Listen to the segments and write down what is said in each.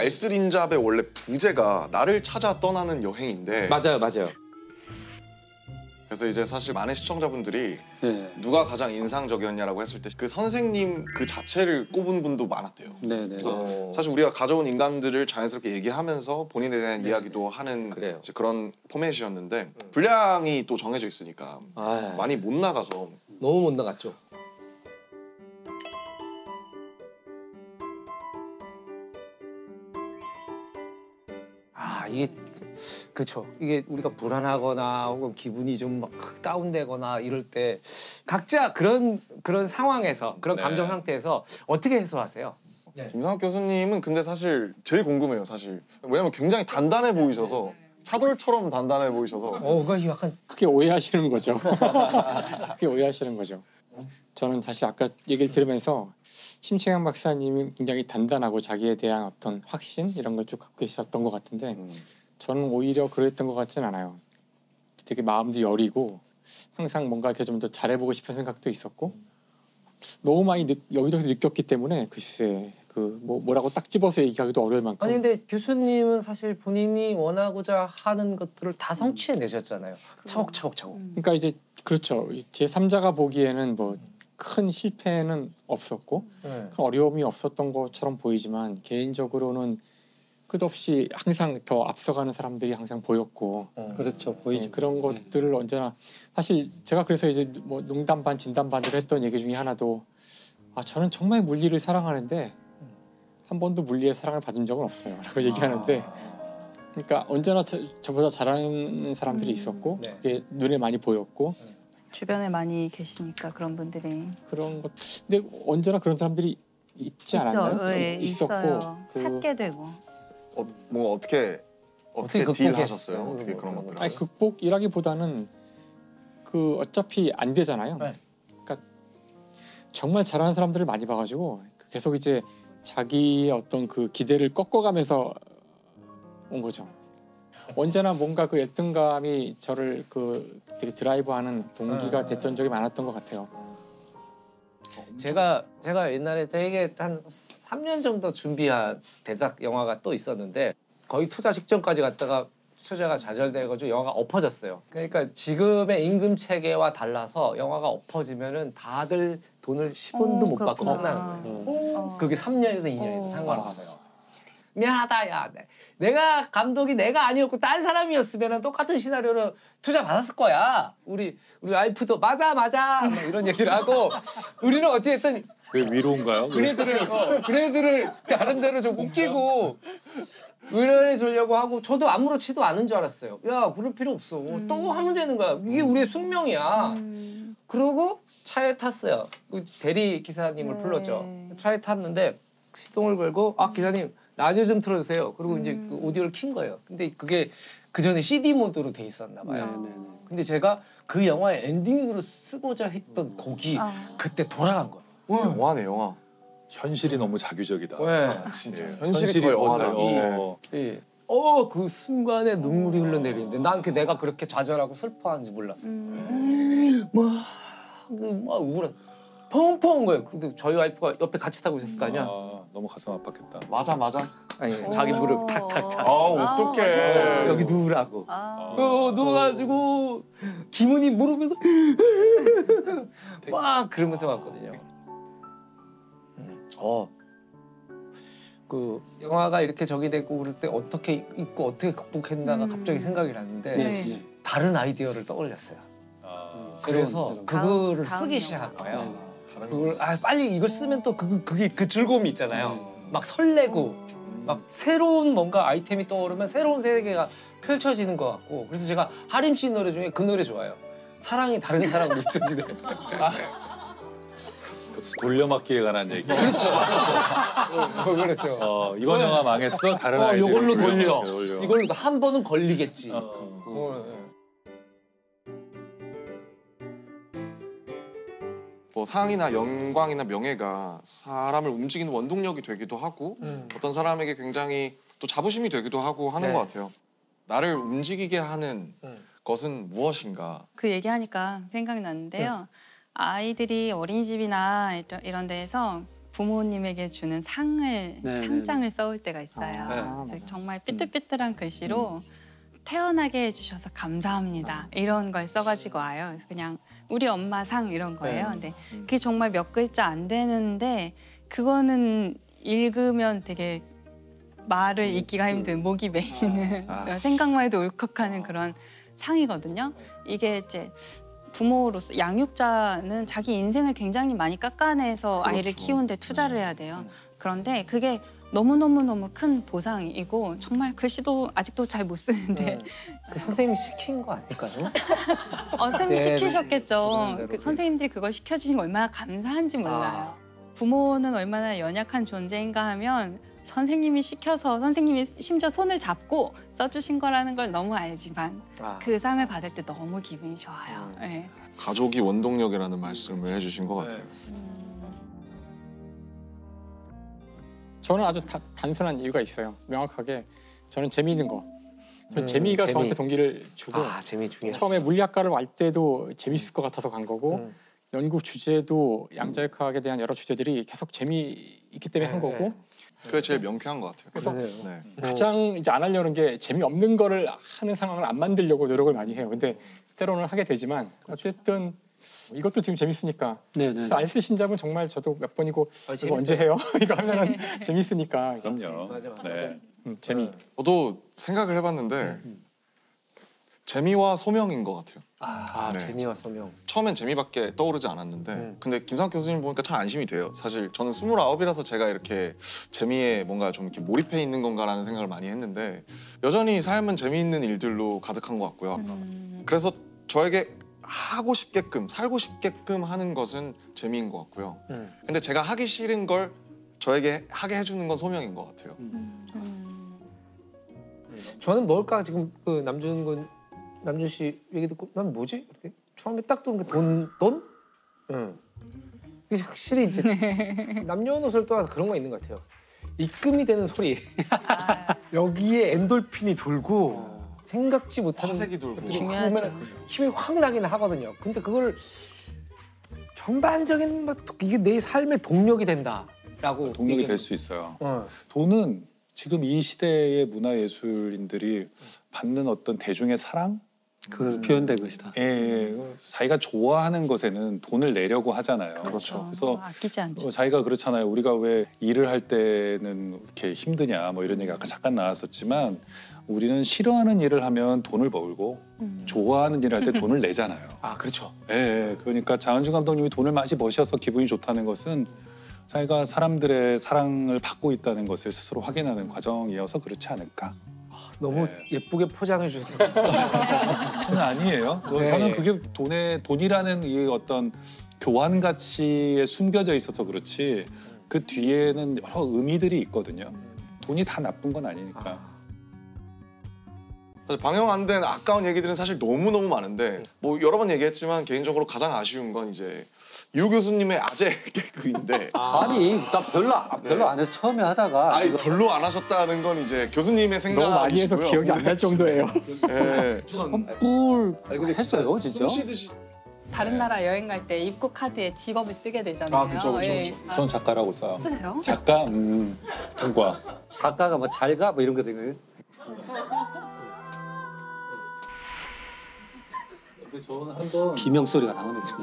알쓸인잡의 원래 부제가 나를 찾아 떠나는 여행인데 맞아요, 맞아요. 그래서 이제 사실 많은 시청자분들이 네. 누가 가장 인상적이었냐라고 했을 때 그 선생님 그 자체를 꼽은 분도 많았대요. 네네. 사실 우리가 가져온 인간들을 자연스럽게 얘기하면서 본인에 대한 이야기도 하는 그래요. 이제 그런 포맷이었는데 분량이 또 정해져 있으니까 아, 많이 못 나가서 너무 못 나갔죠. 아, 이게 그쵸. 이게 우리가 불안하거나 혹은 기분이 좀 막 다운되거나 이럴 때 각자 그런 상황에서 그런 감정 상태에서 어떻게 해소하세요? 김상학 교수님은 근데 사실 제일 궁금해요, 사실. 왜냐면 굉장히 단단해 보이셔서 차돌처럼 단단해 보이셔서 그거 약간 그게 오해하시는 거죠. 그게 오해하시는 거죠. 저는 사실 아까 얘기를 들으면서 심채영 박사님이 굉장히 단단하고 자기에 대한 어떤 확신 이런 걸 쭉 갖고 계셨던 것 같은데 저는 오히려 그랬던 것 같진 않아요. 되게 마음도 여리고 항상 뭔가 이렇게 좀 더 잘해보고 싶은 생각도 있었고 너무 많이 여기저기서 느꼈기 때문에 글쎄 그 뭐라고 딱 집어서 얘기하기도 어려울 만큼. 아니 근데 교수님은 사실 본인이 원하고자 하는 것들을 다 성취해내셨잖아요. 차곡차곡. 그러니까 이제 그렇죠. 제 3자가 보기에는 뭐 큰 실패는 없었고 큰 어려움이 없었던 것처럼 보이지만 개인적으로는 끝없이 항상 더 앞서가는 사람들이 항상 보였고 그렇죠. 보이죠. 그런 것들을 언제나 사실 제가 그래서 이제 뭐 농담 반 진담 반으로 했던 얘기 중에 하나도 저는 정말 물리를 사랑하는데 한 번도 물리의 사랑을 받은 적은 없어요 라고 얘기하는데 그러니까 언제나 저보다 잘하는 사람들이 있었고 그게 눈에 많이 보였고 주변에 많이 계시니까 그런 분들이 그런 것 근데 언제나 그런 사람들이 있지 않았나요? 네, 있었고 있어요. 찾게 되고 뭐 어떻게 딜하셨어요? 어떻게 그런 것들? 아니 극복이라기보다는 그 어차피 안 되잖아요. 그러니까 정말 잘하는 사람들을 많이 봐가지고 계속 이제 자기의 어떤 그 기대를 꺾어가면서 온 거죠. 언제나 뭔가 그 열등감이 저를 그 되게 드라이브하는 동기가 됐던 적이 많았던 것 같아요. 제가 옛날에 되게 한 3년 정도 준비한 대작 영화가 또 있었는데 거의 투자 직전까지 갔다가 투자가 좌절돼가지고 영화가 엎어졌어요. 그러니까 지금의 임금 체계와 달라서 영화가 엎어지면은 다들 돈을 10원도 못 받고 끝나는 거예요. 그게 3년이든 2년이든 상관없어요. 미안하다, 야. 내가 감독이 내가 아니었고 딴 사람이었으면 똑같은 시나리오로 투자 받았을 거야. 우리 와이프도 맞아 막 이런 얘기를 하고 우리는 어찌됐든 왜 위로인가요? 그네들을 다른 데로 좀 웃기고 의뢰해 주려고 하고 저도 아무렇지도 않은 줄 알았어요. 야, 그럴 필요 없어. 또 하면 되는 거야. 이게 우리의 숙명이야. 그러고 차에 탔어요. 대리 기사님을 불렀죠. 차에 탔는데 시동을 걸고 기사님 라디오 좀 틀어주세요. 그리고 이제 그 오디오를 킨 거예요. 근데 그게 그 전에 CD 모드로 돼 있었나 봐요. 근데 제가 그 영화의 엔딩으로 쓰고자 했던 곡이 그때 돌아간 거예요. 영화네, 영화. 현실이 너무 자규적이다. 진짜. 현실이 더 영화네요. 그 순간에 눈물이 흘러내리는데 난 내가 그렇게 좌절하고 슬퍼하는지 몰랐어. 막 우울한. 펑펑 거예요. 근데 저희 와이프가 옆에 같이 타고 있었을 거 아니야. 너무 가슴 아팠겠다. 맞아. 아니 자기 무릎 탁탁탁. 어떡해. 여기 누우라고. 누워가지고 기분이 무릎에서 막 그러면서 왔거든요. 그 영화가 이렇게 저기 되고 그럴 때 어떻게 있고 어떻게 극복했나가 갑자기 생각이 났는데 다른 아이디어를 떠올렸어요. 그래서 그거를 쓰기 시작한 거예요. 그걸 빨리 이걸 쓰면 또 그게 그 즐거움이 있잖아요. 막 설레고 막 새로운 뭔가 아이템이 떠오르면 새로운 세계가 펼쳐지는 것 같고 그래서 제가 하림 씨 노래 중에 그 노래 좋아요. 사랑이 다른 사람으로 잊혀지네. 돌려막기에 관한 얘기. 그렇죠. 이번 영화 망했어. 다른 아이들. 이걸로 돌려. 이걸로 한 번은 걸리겠지. 뭐 상이나 영광이나 명예가 사람을 움직이는 원동력이 되기도 하고 어떤 사람에게 굉장히 또 자부심이 되기도 하고 하는 것 같아요. 나를 움직이게 하는 것은 무엇인가? 그 얘기하니까 생각이 났는데요. 아이들이 어린이집이나 이런 데에서 부모님에게 주는 상을 상장을 써올 때가 있어요. 아, 그래서 정말 삐뚤삐뚤한 글씨로 태어나게 해주셔서 감사합니다 이런 걸 써가지고 와요. 그래서 그냥 우리 엄마 상 이런 거예요. 근데 그게 정말 몇 글자 안 되는데 그거는 읽으면 되게 말을 읽기가 힘든 목이 메이는 생각만 해도 울컥하는 그런 상이거든요. 이게 이제 부모로서 양육자는 자기 인생을 굉장히 많이 깎아내서 아이를 키우는데 투자를 해야 돼요. 그런데 그게 너무너무 큰 보상이고 정말 글씨도 아직도 잘 못 쓰는데 그 선생님이 시킨 거 아닐까요? 선생님이 네, 시키셨겠죠. 네. 그 선생님들이 그걸 시켜주신 거 얼마나 감사한지 몰라요. 부모는 얼마나 연약한 존재인가 하면 선생님이 시켜서 선생님이 심지어 손을 잡고 써주신 거라는 걸 너무 알지만 그 상을 받을 때 너무 기분이 좋아요. 네. 가족이 원동력이라는 말씀을 해주신 것 같아요. 저는 아주 단순한 이유가 있어요. 명확하게 저는 재미있는 거. 저는 재미가 저한테 동기를 주고 재미 중요하죠. 처음에 물리학과를 갈 때도 재밌을 것 같아서 간 거고 연구 주제도 양자역학에 대한 여러 주제들이 계속 재미있기 때문에 한 거고 그게 제일 명쾌한 것 같아요. 그래서 네. 가장 이제 안 하려는 게 재미없는 거를 하는 상황을 안 만들려고 노력을 많이 해요. 근데 때로는 하게 되지만 어쨌든 이것도 지금 재밌으니까. 그래서 안 쓰신 잡은 정말 저도 몇 번이고 이거 언제 해요? 이거 하면은 재밌으니까. 그럼요. 맞아. 네. 재미. 저도 생각을 해봤는데 재미와 소명인 것 같아요. 네. 재미와 소명. 처음엔 재미밖에 떠오르지 않았는데 근데 김상학 교수님 보니까 참 안심이 돼요. 사실 저는 29이라서 제가 이렇게 재미에 뭔가 좀 이렇게 몰입해 있는 건가라는 생각을 많이 했는데 여전히 삶은 재미있는 일들로 가득한 것 같고요. 아까. 그래서 저에게 하고 싶게끔 살고 싶게끔 하는 것은 재미인 것 같고요. 근데 제가 하기 싫은 걸 저에게 하게 해주는 건 소명인 것 같아요. 저는 뭘까 지금 그 남준 씨 얘기 듣고 난 뭐지? 이렇게 처음에 딱 들은 게 돈? 응. 이게 확실히 이제 남녀노소를 떠나서 그런 거 있는 것 같아요. 입금이 되는 소리. 여기에 엔돌핀이 돌고 생각지 못하는 화색이 돌고. 것들이 중요하죠. 보면 힘이 확 나긴 하거든요. 근데 그걸 전반적인 막 이게 내 삶의 동력이 된다라고 동력이 될 수 있어요. 어. 돈은 지금 이 시대의 문화예술인들이 받는 어떤 대중의 사랑? 그것을 표현된 것이다. 예, 자기가 좋아하는 것에는 돈을 내려고 하잖아요. 그렇죠. 그래서 아끼지 않죠. 자기가 그렇잖아요. 우리가 왜 일을 할 때는 이렇게 힘드냐 뭐 이런 얘기 아까 잠깐 나왔었지만 우리는 싫어하는 일을 하면 돈을 벌고 좋아하는 일을 할 때 돈을 내잖아요. 그렇죠. 예, 그러니까 장은준 감독님이 돈을 많이 버셔서 기분이 좋다는 것은 자기가 사람들의 사랑을 받고 있다는 것을 스스로 확인하는 과정이어서 그렇지 않을까. 너무 네. 예쁘게 포장해 주셔서 감사합니다. 저는 아니에요. 네. 저는 그게 돈이라는 이 어떤 교환 가치에 숨겨져 있어서 그렇지 그 뒤에는 여러 의미들이 있거든요. 돈이 다 나쁜 건 아니니까. 사실 방영 안 된 아까운 얘기들은 사실 너무너무 많은데 뭐 여러 번 얘기했지만 개인적으로 가장 아쉬운 건 이제 유 교수님의 아재 개그인데 아니 나 별로 안 해서 처음에 하다가 아니 별로 안 하셨다는 건 이제 교수님의 생각이시고요. 너무 많이 해서 기억이 안 날 정도예요. 네. 뿔 했어요 진짜. 숨 쉬듯이. 다른 나라 여행 갈 때 입국 카드에 직업을 쓰게 되잖아요. 그쵸. 전 작가라고 써요. 쓰세요? 작가, 통과. 작가가 뭐 잘가 뭐 이런 거 되는 거예요. 저는 한번 비명 소리가 나오는 친구.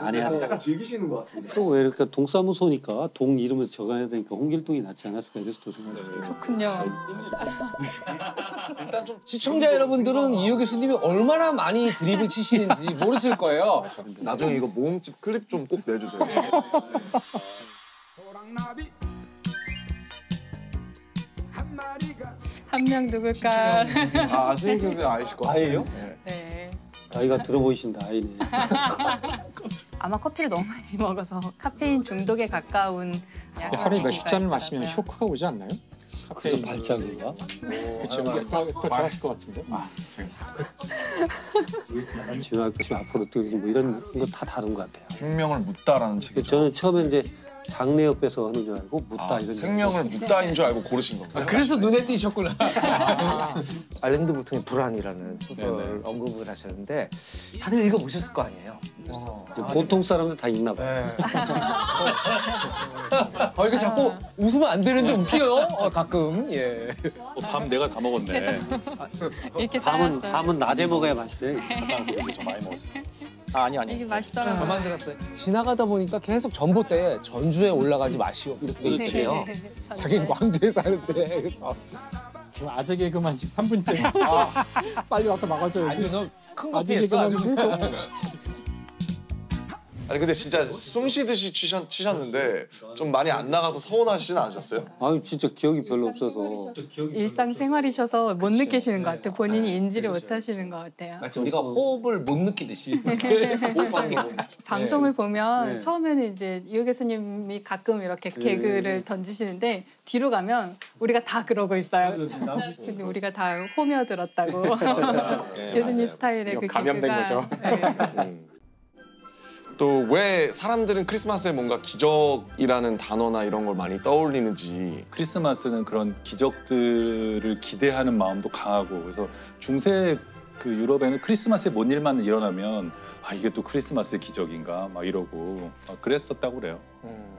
아내한테. 약간 즐기시는 것 같은데. 왜 이렇게 동사무소니까 동 이름을 적어야 되니까 홍길동이 낫지 않았을까 이래서 생각해요. 그렇군요. 일단 좀 시청자 여러분들은 이효 교수님이 얼마나 많이 드립을 치시는지 모르실 거예요. 나중에 이거 모음집 클립 좀 꼭 내주세요. 한 명 누굴까? 아수인 교수님 아이실 것 같아요. 아이예요? 네. 아이가 들어보이신다 아이네. 아마 커피를 너무 많이 먹어서 카페인 중독에 가까운 하루에 몇십 잔을 마시면 쇼크가 오지 않나요? 그래서 발작인가? 그렇죠. 더 잘하실 것 같은데. 진화할 것이 앞으로 어떻게 뭐 이런 거 다 다른 것 같아요. 생명을 묻다라는 책이죠. 저는 처음에 이제 장내 옆에서 하는 줄 알고 묻다 이런. 생명을 묻다인 줄 알고 고르신 건가요? 그래서 눈에 띄셨구나. 알랭드 보통의 불안이라는 소설 언급을 하셨는데 다들 읽어보셨을 거 아니에요. 보통 사람들 다 있나 봐. 네. 이게 자꾸 웃으면 안 되는데 웃겨요. 가끔. 예. 밥 내가 다 먹었네. 이렇게 쌓였어요. 밤은 낮에 먹어야 맛있어요. 저 많이 먹었어요. 아니요. 이게 맛있더라고요. 저 만들었어요. 지나가다 보니까 계속 전봇대에 전주에 올라가지 마시오 이렇게 돼 있대요. 자기는 광주에 사는데 그래서 지금 아재 개그만 지금 3분째. 빨리 와서 막아줘요. 아주 너큰거 아재 피했어. 개그만 아주. 계속. 아니 근데 진짜 숨 쉬듯이 치셨는데 좀 많이 안 나가서 서운하시진 않으셨어요? 아유 진짜 기억이 별로 없어서. 일상생활이셔서 못 느끼시는 것 같아요. 본인이 인지를 못 하시는 것 같아요. 마치 우리가 호흡을 못 느끼듯이. 그래서 호흡하는 거. 방송을 보면 네. 처음에는 이제 이효 교수님이 가끔 이렇게 개그를 던지시는데 뒤로 가면 우리가 다 그러고 있어요. 근데 우리가 다 호며들었다고. 교수님 스타일의 그 감염된 개그가. 거죠. 네. 또 왜 사람들은 크리스마스에 뭔가 기적이라는 단어나 이런 걸 많이 떠올리는지. 크리스마스는 그런 기적들을 기대하는 마음도 강하고 그래서 중세 그 유럽에는 크리스마스에 뭔 일만 일어나면 이게 또 크리스마스의 기적인가 막 이러고 그랬었다고 그래요.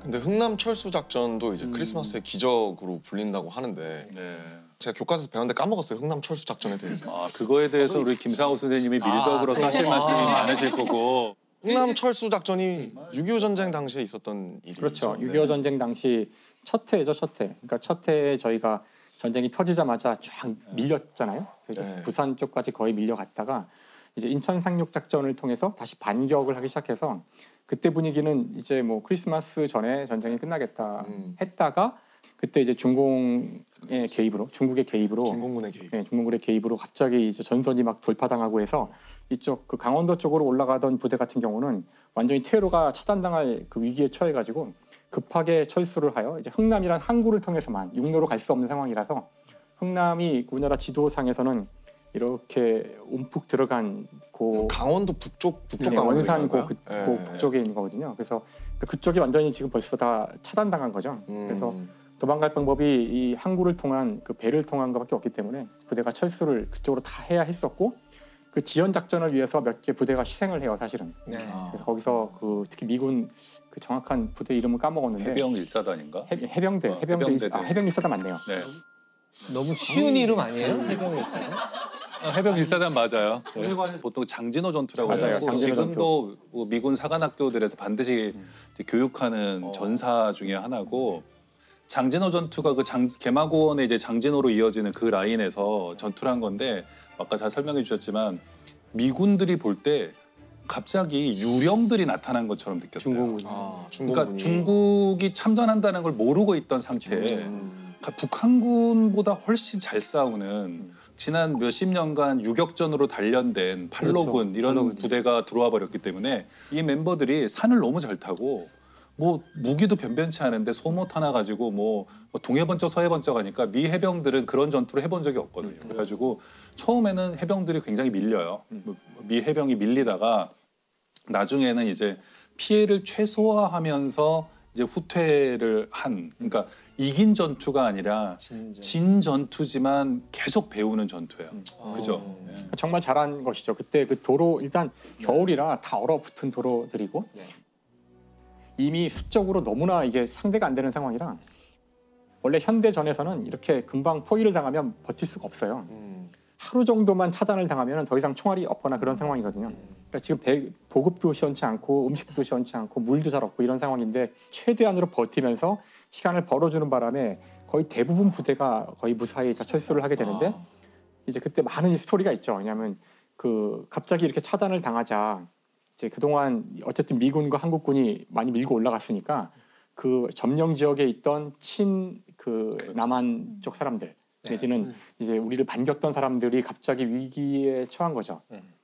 근데 흥남 철수 작전도 이제 크리스마스의 기적으로 불린다고 하는데 네. 제가 교과서에서 배웠는데 까먹었어요. 흥남 철수 작전에 대해서. 그거에 대해서 우리 김상우 선생님이 밀덕으로 하실 말씀이 많으실 거고. 흥남 철수 작전이 6.25 전쟁 당시에 있었던 일이죠. 그렇죠. 6.25 전쟁 당시 첫 해죠, 첫 해. 그러니까 첫 해에 저희가 전쟁이 터지자마자 쫙 밀렸잖아요. 그래서 네. 부산 쪽까지 거의 밀려갔다가 이제 인천 상륙 작전을 통해서 다시 반격을 하기 시작해서 그때 분위기는 이제 뭐 크리스마스 전에 전쟁이 끝나겠다 했다가 그때 이제 중공의 개입으로 중국의 개입으로 중공군의 개입. 네, 중공군의 개입으로 갑자기 이제 전선이 막 돌파당하고 해서 이쪽 그 강원도 쪽으로 올라가던 부대 같은 경우는 완전히 퇴로가 차단당할 그 위기에 처해가지고 급하게 철수를 하여 이제 흥남이란 항구를 통해서만 육로로 갈 수 없는 상황이라서 흥남이 우리나라 지도상에서는 이렇게 움푹 들어간 강원도 북쪽 네, 원산 고 네. 북쪽에 있는 거거든요. 그래서 그쪽이 완전히 지금 벌써 다 차단당한 거죠. 그래서 도망갈 방법이 이 항구를 통한 그 배를 통한 것밖에 없기 때문에 부대가 철수를 그쪽으로 다 해야 했었고 그 지연 작전을 위해서 몇 개 부대가 희생을 해요, 사실은. 네. 그래서 거기서 그 특히 미군 그 정확한 부대 이름을 까먹었는데 해병 1사단인가? 해병대 해병 1사단 맞네요. 네. 너무 쉬운 이름 아니에요? 해병에 있어요? 해병 1사단 맞아요. 보통 장진호 전투라고 맞아요. 해요. 장진호 지금도 미군 사관학교들에서 반드시 이제 교육하는 전사 중에 하나고 장진호 전투가 그 개마고원의 이제 장진호로 이어지는 그 라인에서 전투를 한 건데 아까 잘 설명해 주셨지만 미군들이 볼 때 갑자기 유령들이 나타난 것처럼 느꼈대요. 중공군. 그러니까 중국이 참전한다는 걸 모르고 있던 상태에 그러니까 북한군보다 훨씬 잘 싸우는 지난 몇십 년간 유격전으로 단련된 팔로군 그렇죠. 이런 팔로군. 부대가 들어와 버렸기 때문에 이 멤버들이 산을 너무 잘 타고 뭐 무기도 변변치 않은데 소못 하나 가지고 뭐 동해번쩍 서해번쩍 하니까 미 해병들은 그런 전투를 해본 적이 없거든요. 그래가지고 처음에는 해병들이 굉장히 밀려요. 미 해병이 밀리다가 나중에는 이제 피해를 최소화하면서 이제 후퇴를 한 그러니까 이긴 전투가 아니라 진 전투지만 계속 배우는 전투예요. 그죠? 네. 정말 잘한 것이죠. 그때 그 도로 일단 겨울이라 다 얼어붙은 도로들이고 이미 수적으로 너무나 이게 상대가 안 되는 상황이라 원래 현대전에서는 이렇게 금방 포위를 당하면 버틸 수가 없어요. 하루 정도만 차단을 당하면 더 이상 총알이 없거나 그런 상황이거든요. 그러니까 지금 보급도 시원치 않고 음식도 시원치 않고 물도 잘 없고 이런 상황인데 최대한으로 버티면서 시간을 벌어주는 바람에 거의 대부분 부대가 거의 무사히 다 철수를 하게 되는데 이제 그때 많은 스토리가 있죠. 왜냐하면 그 갑자기 이렇게 차단을 당하자 이제 그동안 어쨌든 미군과 한국군이 많이 밀고 올라갔으니까 그 점령 지역에 있던 그 남한 쪽 사람들 내지는 이제 우리를 반겼던 사람들이 갑자기 위기에 처한 거죠.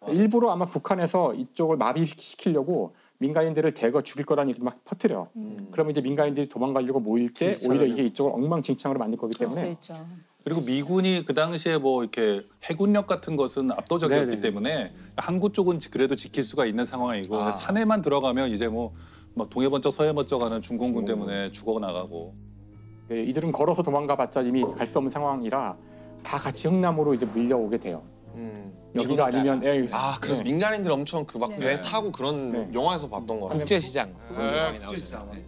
일부러 아마 북한에서 이쪽을 마비시키려고 민간인들을 대거 죽일 거라는 얘기를 막 퍼뜨려. 그러면 이제 민간인들이 도망가려고 모일 때 오히려 이게 이쪽을 엉망진창으로 만들 거기 때문에. 그리고 미군이 그 당시에 뭐 이렇게 해군력 같은 것은 압도적이었기 네네. 때문에 항구 쪽은 그래도 지킬 수가 있는 상황이고 산에만 들어가면 이제 뭐 동해번쩍 서해번쩍 하는 중공군 때문에 죽어나가고. 네, 이들은 걸어서 도망가봤자 이미 갈 수 없는 상황이라 다 같이 흥남으로 이제 밀려오게 돼요. 여기가 아니면 그래서 민간인들 엄청 그 막 네. 배 타고 그런 네. 영화에서 봤던 거 같아요. 국제시장 네, 나오잖아요. 국제시장. 네.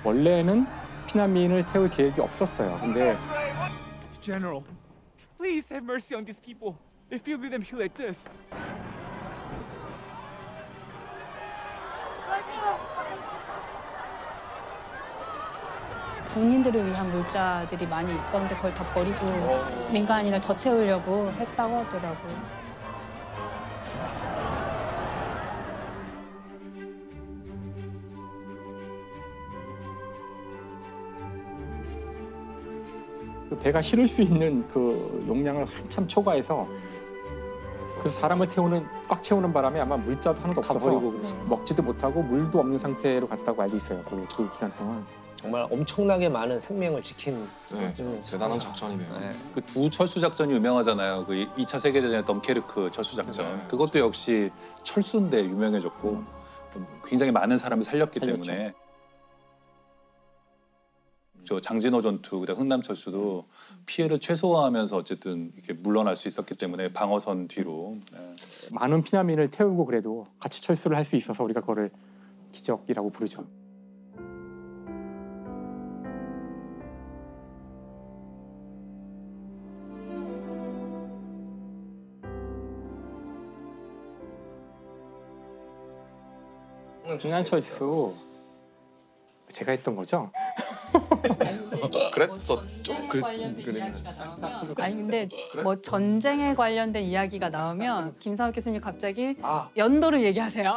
원래는 피난민을 태울 계획이 없었어요. 근데 General, please have mercy on these people. If you leave them here like this. 군인들을 위한 물자들이 많이 있었는데 그걸 다 버리고 민간인을 더 태우려고 했다고 하더라고요. 그 배가 실을 수 있는 그 용량을 한참 초과해서 그 사람을 꽉 채우는 바람에 아마 물자도 하나도 다 없어서 버리고 그랬어요. 먹지도 못하고 물도 없는 상태로 갔다고 알고 있어요. 그 기간 동안. 정말 엄청나게 많은 생명을 지킨 네, 대단한 작전이네요. 네. 그 두 철수 작전이 유명하잖아요. 그 2차 세계대전의 덩케르크 철수 작전. 네. 그것도 역시 철수인데 유명해졌고 굉장히 많은 사람을 살렸기 살렸죠. 때문에 저 장진호 전투, 그다음 흥남 철수도 피해를 최소화하면서 어쨌든 이렇게 물러날 수 있었기 때문에 방어선 뒤로. 네. 많은 피난민을 태우고 그래도 같이 철수를 할 수 있어서 우리가 그거를 기적이라고 부르죠. 중난철수 제가 했던 거죠? 그랬었죠. 관련된 이야기가 나오면 아니 근데 뭐 전쟁에 관련된 이야기가 나오면 김상욱 교수님 갑자기 연도를 얘기하세요.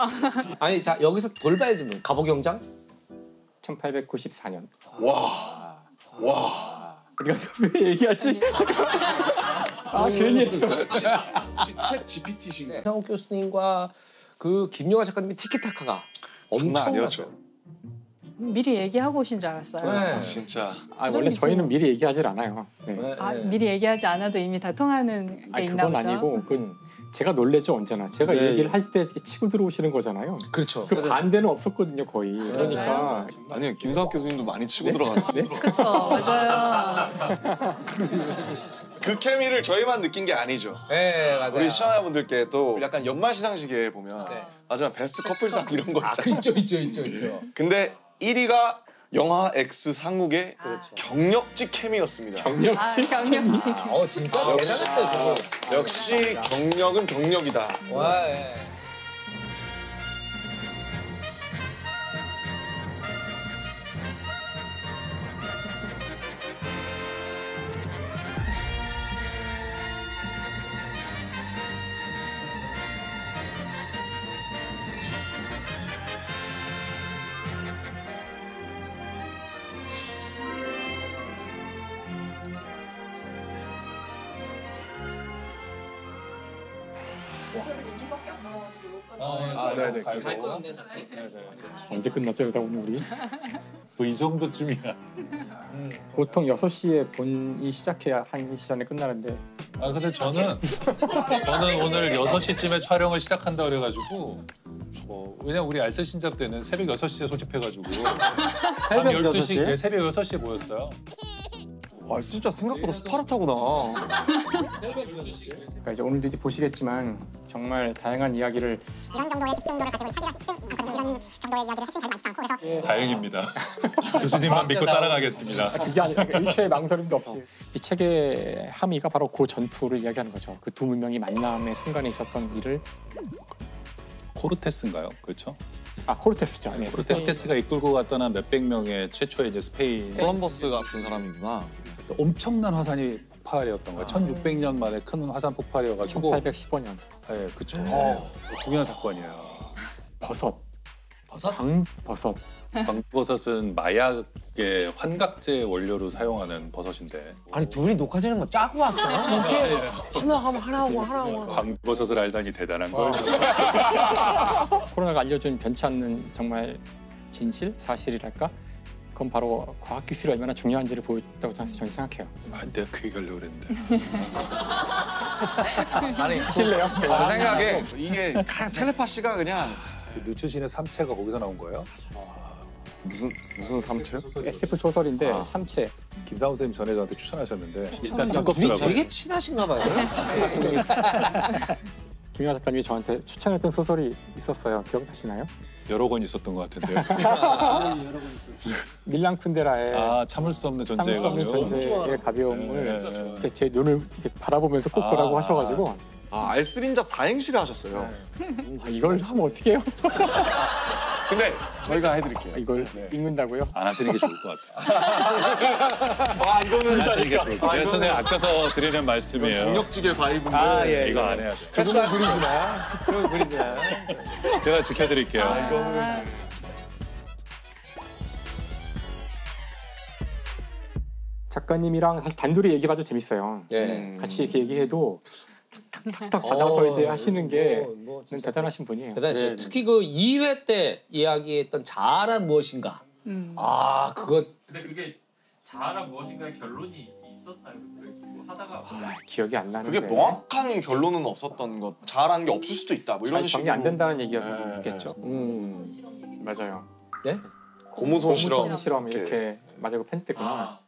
아니 자 여기서 돌발 질문. 갑오경장? 1894년. 와. 우리가 왜 얘기하지? 괜히 했어. 챗 GPT신가요? 김상욱 교수님과 그 김용하 작가님의 티키타카가 장난 엄청 아니었죠. 미리 얘기하고 오신 줄 알았어요. 네. 진짜. 원래 저희는 미리 얘기하질 않아요. 네. 네. 아, 미리 얘기하지 않아도 이미 다 통하는 게 있나 그건 보죠. 아니고 제가 놀래죠 언제나. 제가 네. 얘기를 할 때 치고 들어오시는 거잖아요. 그렇죠. 그 반대는 없었거든요 거의. 그러니까 아니요, 김상욱 교수님도 많이 치고 들어갔어요. 그렇죠, 맞아요. 그 케미를 저희만 느낀 게 아니죠. 네 맞아요. 우리 시청자분들께도 약간 연말 시상식에 보면 마지막 베스트 커플상 이런 거 있잖아요. 있죠. 근데 1위가 영화 X 상욱의 경력직 케미였습니다. 경력치. 경력직. 진짜 대단했어요 저거. 역시 경력은 경력이다. 와. 예. 네네. 언제 끝났죠 이러다 오늘 우리? 뭐 이 정도쯤이야. 보통 6시에 본이 시작해야 1시 전에 끝나는데 근데 저는 오늘 6시쯤에 촬영을 시작한다 그래가지고 왜냐면 우리 알쓸 신잡 때는 새벽 6시에 소집해가지고 밤 12시, 네, 새벽 6시에 모였어요. 와, 진짜 생각보다 스파르타구나. 그러니까 이제 오늘도 이제 보시겠지만 정말 다양한 이야기를 이런 정도의 집중도를 가지고 하기가 쉽지 않거든요. 이런 정도의 이야기를 하시는 자리가 많지 않고 그래서 다행입니다. 교수님만 믿고 따라가겠습니다. 그게 아니라 일초의 망설임도 없이 이 책의 함의가 바로 그 전투를 이야기하는 거죠. 그 두 문명이 만남의 순간에 있었던 일을 코르테스인가요? 그렇죠? 코르테스죠. 네. 코르테스가 이끌고 갔던 몇백 명의 최초의 이제 스페인 콜럼버스 같은 사람이구나. 엄청난 화산이 폭발이었던 거예요. 1600년 만에 큰 화산 폭발이어가지고 1815년 네, 그렇죠. 중요한 사건이에요. 버섯? 광버섯. 광버섯은 마약의 환각제 원료로 사용하는 버섯인데 아니 둘이 녹화지는 거 짜고 왔어요? 이렇게 하나 하면 하나 하고 광버섯을 알다니 대단한 걸. 코로나가 알려준 변치 않는 정말 진실? 사실이랄까? 그건 바로 과학기술이 얼마나 중요한지를 보였다고 저는 생각해요. 내가 그 얘기 하려고 그랬는데. 아니, 하실래요? 제 생각에 이게 텔레파시가 그냥 느츠신의 삼체가 거기서 나온 거예요? 무슨 삼체요? SF 소설인데 삼체. 김상훈 선생님 전에 저한테 추천하셨는데 일단 둘이 두껍더라고요. 되게 친하신가 봐요. 김연아 작가님이 저한테 추천했던 소설이 있었어요. 기억나시나요? 여러 권 있었던 것 같은데요. 밀랑 쿤데라의 아 참을 수 없는 존재의 참을 수 없는 가벼움. 존재의 가벼움을 네. 그때 제 눈을 이렇게 바라보면서 꼭 보라고 하셔가지고 알쓰린잡 사행시를 하셨어요. 이걸 하면 어떻게 해요? 근데 저희가 해드릴게요. 이걸 읽는다고요? 안 하시는 게 좋을 것 같아요. 이거는 안 하시는 게 좋을 것 같아요. 그래서 아껴서 드리는 말씀이에요. 경력직의 바이브인데 이거 안 해야죠. 조금 그리지만. 제가 지켜드릴게요. 작가님이랑 사실 단둘이 얘기해봐도 재밌어요. 네. 같이 이렇게 얘기해도 탁탁탁 받아서 이제 하시는 게 뭐 대단하신 분이에요. 대단했어요. 특히 그 2회 때 이야기했던 자아란 무엇인가. 아 그거 근데 그게 자아란 무엇인가의 결론이 있었나요? 뭐 하다가 기억이 안 나는데 그게 명확한 결론은 없었던 것. 잘하는 게 없을 수도 있다. 뭐 이런 잘 식으로. 정리 안 된다는 얘기였겠죠. 맞아요. 네? 고무손 실험. 실험 이렇게 맞아요. 펜트구나.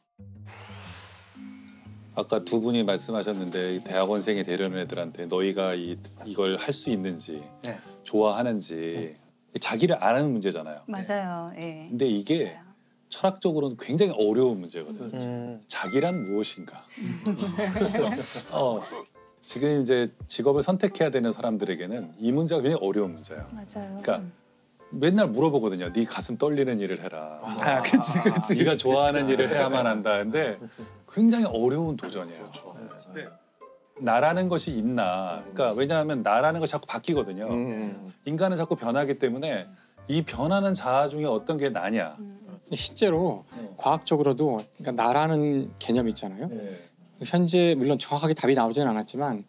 아까 두 분이 말씀하셨는데 대학원생이 되려는 애들한테 너희가 이걸 할 수 있는지 네. 좋아하는지 자기를 아는 문제잖아요. 맞아요. 예. 근데 이게 맞아요. 철학적으로는 굉장히 어려운 문제거든요. 자기란 무엇인가? 지금 이제 직업을 선택해야 되는 사람들에게는 이 문제가 굉장히 어려운 문제예요. 맞아요. 그러니까 맨날 물어보거든요. 네 가슴 떨리는 일을 해라. 그치. 네가 좋아하는 일을 해야만 한다. 근데 굉장히 어려운 도전이에요. 근데 나라는 것이 있나? 그러니까 왜냐하면 나라는 것이 자꾸 바뀌거든요. 인간은 자꾸 변하기 때문에 이 변하는 자아 중에 어떤 게 나냐? 실제로 과학적으로도 그러니까 나라는 개념 있잖아요. 현재 물론 정확하게 답이 나오지는 않았지만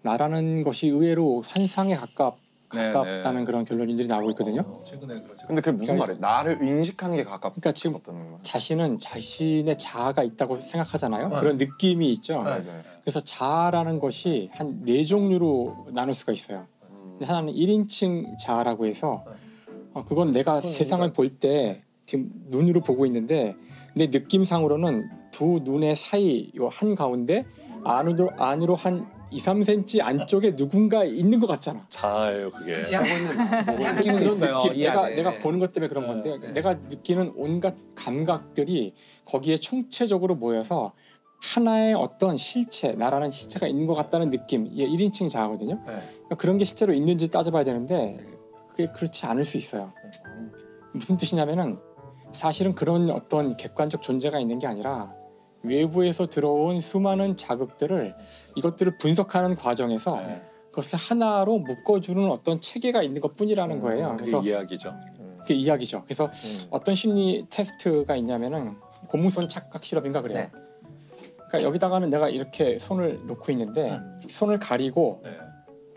나라는 것이 의외로 환상에 가깝다는 그런 결론들이 나오고 있거든요. 최근에 그렇죠. 근데 그게 무슨 말이에요? 나를 인식하는 게 가깝다는 그러니까 지금 거예요? 자신은 자신의 자아가 있다고 생각하잖아요. 그런 느낌이 있죠. 네. 그래서 자아라는 것이 한 4종류로 나눌 수가 있어요. 근데 하나는 1인칭 자아라고 해서 그건 내가 세상을 볼 때 지금 눈으로 보고 있는데 내 느낌상으로는 두 눈의 사이 요 한 가운데 안으로 한 2-3cm 안쪽에 누군가 있는 것 같잖아. 자아예요 그게. 느낌은 그런 있어요. 느낌. 네. 내가 보는 것 때문에 그런 건데 내가 느끼는 온갖 감각들이 거기에 총체적으로 모여서 하나의 어떤 실체, 나라는 실체가 있는 것 같다는 느낌. 이게 1인칭 자아거든요. 그러니까 그런 게 실제로 있는지 따져봐야 되는데 그게 그렇지 않을 수 있어요. 무슨 뜻이냐면은 사실은 그런 어떤 객관적 존재가 있는 게 아니라 외부에서 들어온 수많은 자극들을 이것들을 분석하는 과정에서 그것을 하나로 묶어주는 어떤 체계가 있는 것뿐이라는 거예요. 그게 그래서 이야기죠. 그게 이야기죠. 그래서 어떤 심리 테스트가 있냐면은 고무손 착각 실험인가 그래요. 그러니까 여기다가는 내가 이렇게 손을 놓고 있는데 손을 가리고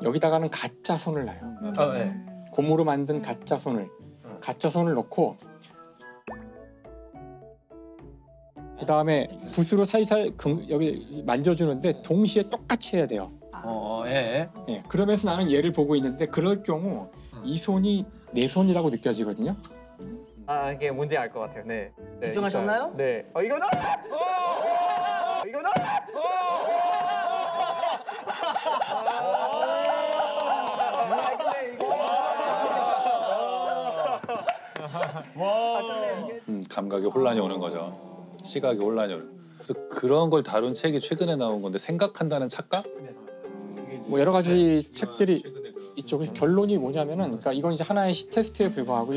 여기다가는 가짜 손을 놔요. 고무로 만든 가짜 손을 놓고 그 다음에 붓으로 살살 여기 만져주는데 동시에 똑같이 해야 돼요. 예, 그러면서 나는 얘를 보고 있는데 그럴 경우 이 손이 내 손이라고 느껴지거든요. 이게 뭔지 알 것 같아요. 네. 집중하셨나요? 네. 이거는? 이거는? 감각에 혼란이 오는 거죠. 시각에 혼란이 오는. 그래서 그런 걸 다룬 책이 최근에 나온 건데 생각한다는 착각? 뭐 여러 가지 책들이 이쪽에서 결론이 뭐냐면은 그러니까 이건 이제 하나의 테스트에 불과하고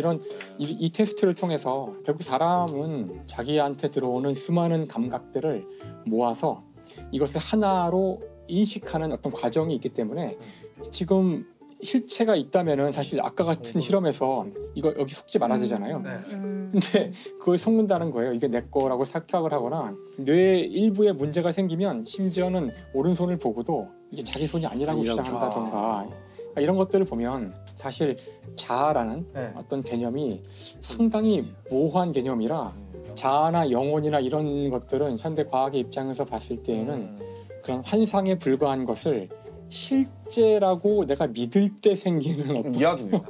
이 테스트를 통해서 결국 사람은 자기한테 들어오는 수많은 감각들을 모아서 이것을 하나로 인식하는 어떤 과정이 있기 때문에 지금 실체가 있다면은 사실 아까 같은 실험에서 이거 여기 속지 말아야 되잖아요. 근데 그걸 속는다는 거예요. 이게 내 거라고 착각을 하거나 뇌의 일부에 문제가 생기면 심지어는 오른손을 보고도 이게 자기 손이 아니라고 주장한다던가 그러니까 이런 것들을 보면 사실 자아라는 어떤 개념이 상당히 모호한 개념이라 자아나 영혼이나 이런 것들은 현대 과학의 입장에서 봤을 때에는 그런 환상에 불과한 것을 실제라고 내가 믿을 때 생기는 어떤 이야기네요.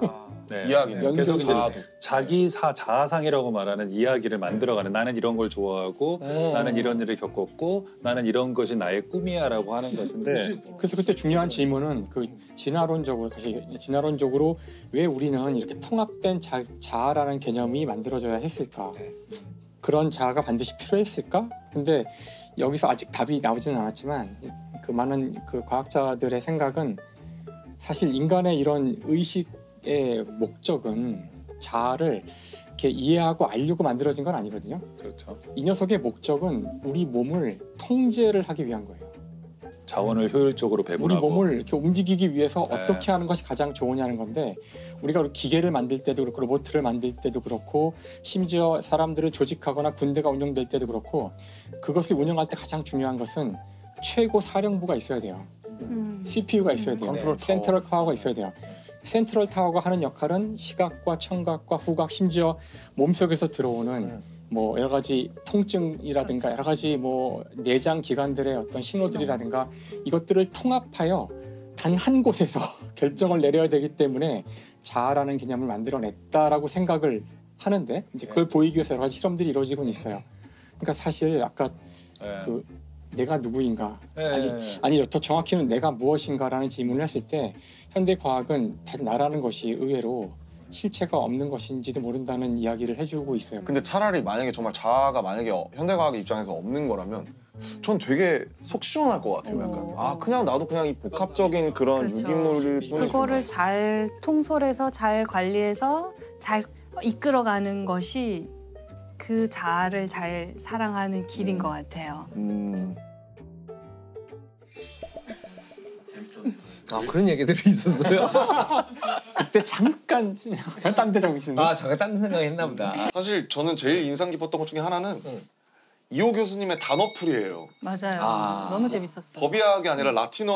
이야기는. 계속 이제 자아도. 자기 자아상이라고 말하는 이야기를 만들어가는 나는 이런 걸 좋아하고 나는 이런 일을 겪었고 나는 이런 것이 나의 꿈이야라고 하는 것인데 그래서 그때 중요한 질문은 그 진화론적으로 왜 우리는 이렇게 통합된 자아라는 개념이 만들어져야 했을까? 그런 자아가 반드시 필요했을까? 근데 여기서 아직 답이 나오지는 않았지만 그 많은 그 과학자들의 생각은 사실 인간의 이런 의식의 목적은 자아를 이렇게 이해하고 알려고 만들어진 건 아니거든요. 그렇죠. 이 녀석의 목적은 우리 몸을 통제를 하기 위한 거예요. 자원을 효율적으로 배분하고 우리 몸을 이렇게 움직이기 위해서 네. 어떻게 하는 것이 가장 좋으냐는 건데 우리가 기계를 만들 때도 그렇고 로봇을 만들 때도 그렇고 심지어 사람들을 조직하거나 군대가 운영될 때도 그렇고 그것을 운영할 때 가장 중요한 것은 최고 사령부가 있어야 돼요. CPU가 있어야 돼요. 센트럴 타워가 있어야 돼요. 센트럴 타워가 하는 역할은 시각과 청각과 후각 심지어 몸속에서 들어오는 뭐 여러 가지 통증이라든가 여러 가지 뭐 내장 기관들의 어떤 신호들이라든가 이것들을 통합하여 단 한 곳에서 결정을 내려야 되기 때문에 자아라는 개념을 만들어냈다라고 생각을 하는데 이제 그걸 보이기 위해서 여러 가지 실험들이 이루어지곤 있어요. 그러니까 사실 아까 그 내가 누구인가 아니 더 정확히는 내가 무엇인가라는 질문을 했을 때 현대 과학은 나라는 것이 의외로 실체가 없는 것인지도 모른다는 이야기를 해주고 있어요. 근데 차라리 만약에 정말 자아가 만약에 현대과학의 입장에서 없는 거라면 전 되게 속 시원할 것 같아요. 약간 그냥 나도 그냥 이 복합적인 그런 유기물일 뿐이지. 그거를 잘 통솔해서 잘 관리해서 잘 이끌어가는 것이 그 자아를 잘 사랑하는 길인 것 같아요. 그런 얘기들이 있었어요. 그때 잠깐 딴 데 정신. 잠깐 딴 생각 했나 보다. 사실 저는 제일 인상 깊었던 것 중에 하나는 이호 교수님의 단어풀이에요. 맞아요. 너무 재밌었어요. 법의학이 아니라 라틴어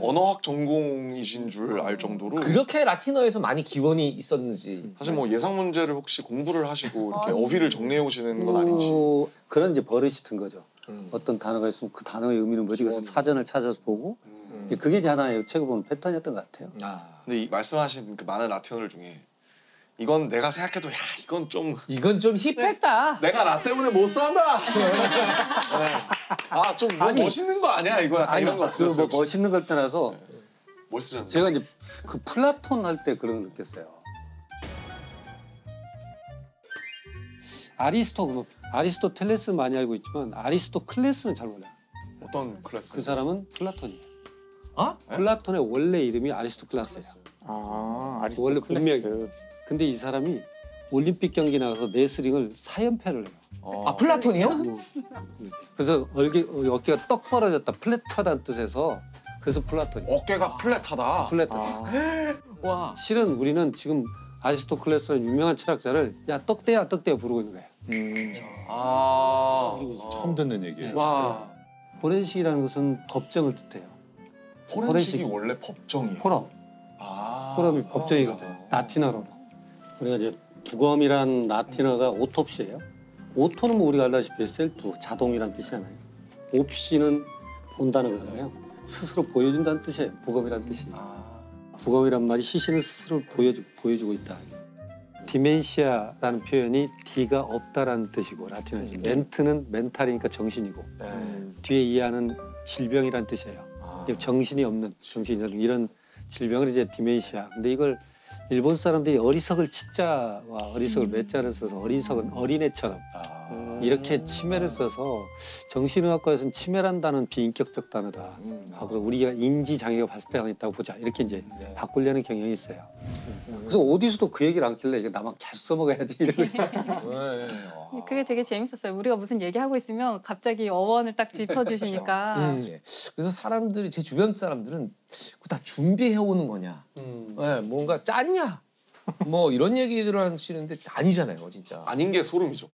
언어학 전공이신 줄 알 정도로 그렇게 라틴어에서 많이 기원이 있었는지. 사실 뭐 예상 문제를 혹시 공부를 하시고 이렇게 어휘를 정리해 오시는 건 아닌지. 그런 이제 버릇이 든 거죠. 어떤 단어가 있으면 그 단어의 의미는 뭐지? 그래서 사전을 찾아서 보고 그게 이제 하나의 책을 보면 패턴이었던 것 같아요. 근데 이 말씀하신 그 많은 라틴어들 중에 이건 내가 생각해도 이건 좀 힙했다. 내가 나 때문에 못 산다. 좀 멋있는 거 아니야 이거 약간 이런 거 없었어요. 뭐 멋있는 걸 떠나서 멋있잖아요. 제가 이제 그 플라톤 할 때 그런 걸 느꼈어요. 아리스토텔레스는 많이 알고 있지만 아리스토클레스는 잘 몰라요. 어떤 클래스? 그 사람은 플라톤이에요. 플라톤의 원래 이름이 아리스토클라스예요. 원래 본명이. 근데 이 사람이 올림픽 경기 나가서 레슬링을 4연패를 해요. 플라톤이요? 그래서 어깨가 떡 벌어졌다, 플랫하다는 뜻에서 그래서 플라톤이에요. 어깨가 플랫하다. 와. 실은 우리는 지금 아리스토클레스라는 유명한 철학자를 떡대야 부르고 있는 거예요. 처음 듣는 얘기예요. 포렌식이라는 것은 법정을 뜻해요. 포렌식이 원래 법정이에요. 포럼이 법정이거든. 라틴어로. 우리가 이제 부검이란 라틴어가 오톱시예요. 오토는 뭐 우리가 알다시피 셀프, 자동이란 뜻이잖아요. 옵시는 본다는 거잖아요. 스스로 보여준다는 뜻이에요. 부검이란 뜻이. 부검이란 말이 시신을 스스로 보여주고 있다. 디멘시아라는 표현이 D가 없다라는 뜻이고 라틴어죠. 멘트는 멘탈이니까 정신이고 뒤에 이해하는 질병이란 뜻이에요. 정신이 없는 이런 질병을 이제 디멘시아. 근데 이걸 일본 사람들이 어리석을 치자와 어리석을 매자를 써서 어리석은 어린애처럼 이렇게 치매를 써서 정신의학과에서는 치매란다는 비인격적 단어다. 하고 우리가 인지 장애가 발생하고 있다고 보자. 이렇게 이제 바꾸려는 경향이 있어요. 그래서 어디서도 그 얘기를 안 길래 이거 나만 계속 써먹어야지 이러고 그게 되게 재밌었어요. 우리가 무슨 얘기하고 있으면 갑자기 어원을 딱 짚어주시니까. 그래서 사람들이 제 주변 사람들은 그거 다 준비해 오는 거냐, 뭔가 짰냐, 뭐 이런 얘기들을 하시는데 아니잖아요, 진짜. 아닌 게 소름이죠.